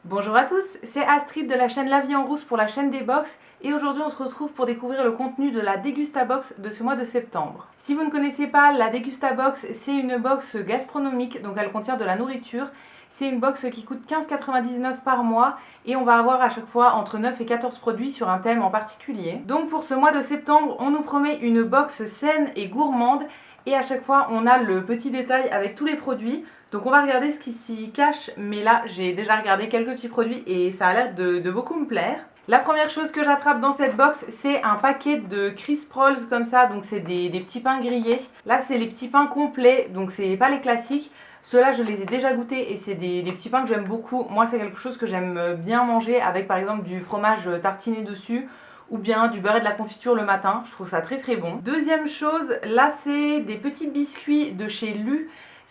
Bonjour à tous, c'est Astrid de la chaîne La Vie en Rousse pour la chaîne des box et aujourd'hui on se retrouve pour découvrir le contenu de la Dégustabox de ce mois de septembre. Si vous ne connaissez pas, la Dégustabox c'est une box gastronomique, donc elle contient de la nourriture. C'est une box qui coûte 15,99 par mois et on va avoir à chaque fois entre 9 et 14 produits sur un thème en particulier. Donc pour ce mois de septembre, on nous promet une box saine et gourmande et à chaque fois on a le petit détail avec tous les produits. Donc on va regarder ce qui s'y cache, mais là j'ai déjà regardé quelques petits produits et ça a l'air de beaucoup me plaire. La première chose que j'attrape dans cette box, c'est un paquet de crisp rolls comme ça, donc c'est des petits pains grillés. Là c'est les petits pains complets, donc c'est pas les classiques. Ceux-là je les ai déjà goûtés et c'est des petits pains que j'aime beaucoup. Moi c'est quelque chose que j'aime bien manger avec par exemple du fromage tartiné dessus ou bien du beurre et de la confiture le matin. Je trouve ça très très bon. Deuxième chose, là c'est des petits biscuits de chez Lu.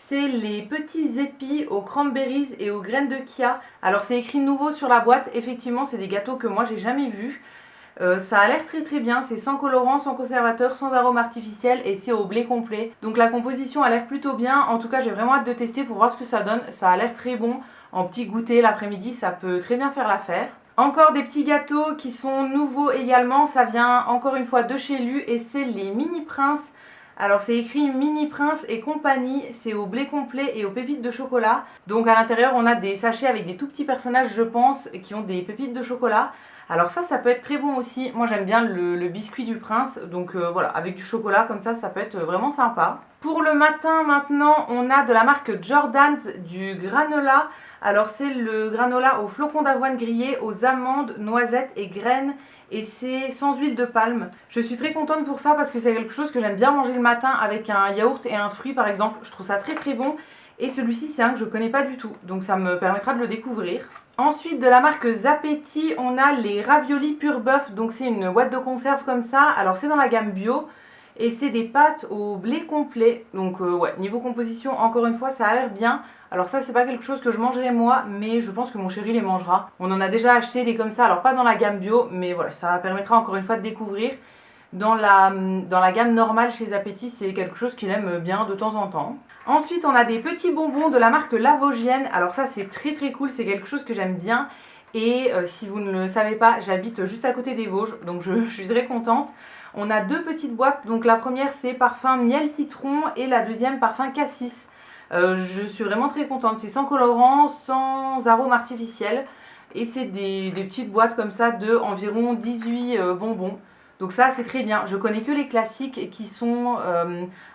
C'est les petits épis aux cranberries et aux graines de chia. Alors c'est écrit nouveau sur la boîte, effectivement c'est des gâteaux que moi j'ai jamais vus. Ça a l'air très très bien, c'est sans colorant, sans conservateur, sans arôme artificiel et c'est au blé complet. Donc la composition a l'air plutôt bien, en tout cas j'ai vraiment hâte de tester pour voir ce que ça donne. Ça a l'air très bon, en petit goûter l'après-midi ça peut très bien faire l'affaire. Encore des petits gâteaux qui sont nouveaux également, ça vient encore une fois de chez Lu et c'est les Mini Prince. Alors c'est écrit Mini Prince et compagnie, c'est au blé complet et aux pépites de chocolat. Donc à l'intérieur on a des sachets avec des tout petits personnages je pense qui ont des pépites de chocolat. Alors ça peut être très bon aussi, moi j'aime bien le biscuit du prince, donc voilà, avec du chocolat comme ça peut être vraiment sympa. Pour le matin maintenant, on a de la marque Jordan's du granola. Alors c'est le granola aux flocons d'avoine grillés, aux amandes, noisettes et graines et c'est sans huile de palme. Je suis très contente pour ça parce que c'est quelque chose que j'aime bien manger le matin avec un yaourt et un fruit par exemple. Je trouve ça très très bon et celui-ci c'est un que je connais pas du tout, donc ça me permettra de le découvrir. Ensuite de la marque Zapetti, on a les raviolis pur bœuf, donc c'est une boîte de conserve comme ça. Alors c'est dans la gamme bio et c'est des pâtes au blé complet. Donc ouais, niveau composition encore une fois ça a l'air bien. Alors ça c'est pas quelque chose que je mangerai moi, mais je pense que mon chéri les mangera. On en a déjà acheté des comme ça, alors pas dans la gamme bio, mais voilà, ça permettra encore une fois de découvrir. Dans la gamme normale chez Zapetti, c'est quelque chose qu'il aime bien de temps en temps. Ensuite, on a des petits bonbons de la marque Lavogienne. Alors ça, c'est très très cool, c'est quelque chose que j'aime bien. Et si vous ne le savez pas, j'habite juste à côté des Vosges, donc je suis très contente. On a deux petites boîtes, donc la première c'est parfum miel citron et la deuxième parfum cassis. Je suis vraiment très contente, c'est sans colorant, sans arôme artificiel. Et c'est des petites boîtes comme ça de environ 18 bonbons. Donc ça c'est très bien, je connais que les classiques qui sont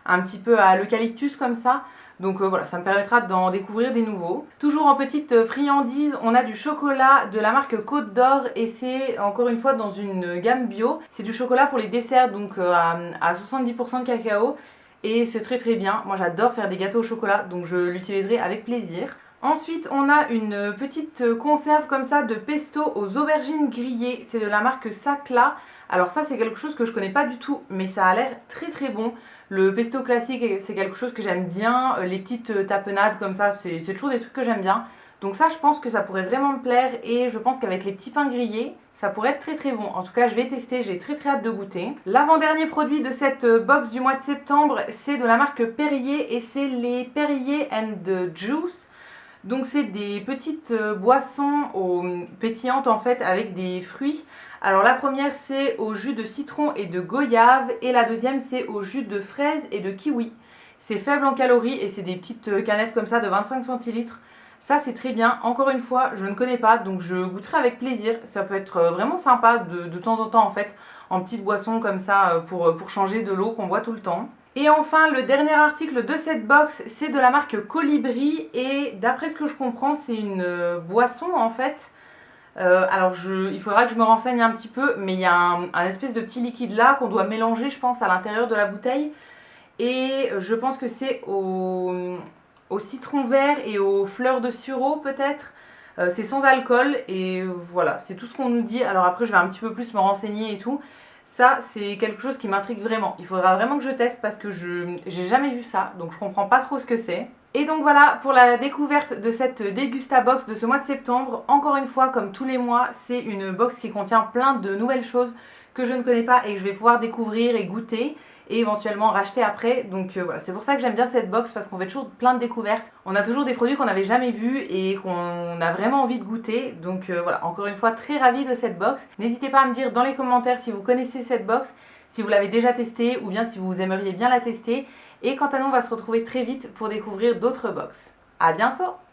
un petit peu à l'eucalyptus comme ça. Donc voilà, ça me permettra d'en découvrir des nouveaux. Toujours en petite friandise, on a du chocolat de la marque Côte d'Or et c'est encore une fois dans une gamme bio. C'est du chocolat pour les desserts, donc à 70% de cacao. Et c'est très très bien, moi j'adore faire des gâteaux au chocolat, donc je l'utiliserai avec plaisir. Ensuite, on a une petite conserve comme ça de pesto aux aubergines grillées. C'est de la marque Sacla. Alors ça, c'est quelque chose que je connais pas du tout, mais ça a l'air très très bon. Le pesto classique, c'est quelque chose que j'aime bien. Les petites tapenades comme ça, c'est toujours des trucs que j'aime bien. Donc ça, je pense que ça pourrait vraiment me plaire et je pense qu'avec les petits pains grillés, ça pourrait être très très bon. En tout cas, je vais tester, j'ai très très hâte de goûter. L'avant-dernier produit de cette box du mois de septembre, c'est de la marque Perrier et c'est les Perrier and Juice. Donc c'est des petites boissons pétillantes en fait avec des fruits. Alors la première c'est au jus de citron et de goyave et la deuxième c'est au jus de fraise et de kiwi. C'est faible en calories et c'est des petites canettes comme ça de 25 centilitres. Ça c'est très bien, encore une fois je ne connais pas donc je goûterai avec plaisir. Ça peut être vraiment sympa de temps en temps en fait en petite boisson comme ça pour changer de l'eau qu'on boit tout le temps. Et enfin, le dernier article de cette box, c'est de la marque Colibri et d'après ce que je comprends, c'est une boisson en fait. Alors il faudra que je me renseigne un petit peu, mais il y a un espèce de petit liquide là qu'on doit mélanger, je pense, à l'intérieur de la bouteille. Et je pense que c'est au citron vert et aux fleurs de sureau peut-être. C'est sans alcool et voilà, c'est tout ce qu'on nous dit. Alors après, je vais un petit peu plus me renseigner et tout. Ça, c'est quelque chose qui m'intrigue vraiment. Il faudra vraiment que je teste parce que j'ai jamais vu ça, donc je comprends pas trop ce que c'est. Et donc voilà pour la découverte de cette Dégustabox de ce mois de septembre. Encore une fois, comme tous les mois, c'est une box qui contient plein de nouvelles choses que je ne connais pas et que je vais pouvoir découvrir et goûter et éventuellement racheter après. Donc voilà, c'est pour ça que j'aime bien cette box, parce qu'on fait toujours plein de découvertes. On a toujours des produits qu'on n'avait jamais vus et qu'on a vraiment envie de goûter. Donc voilà, encore une fois, très ravie de cette box. N'hésitez pas à me dire dans les commentaires si vous connaissez cette box, si vous l'avez déjà testée ou bien si vous aimeriez bien la tester. Et quant à nous, on va se retrouver très vite pour découvrir d'autres box. À bientôt!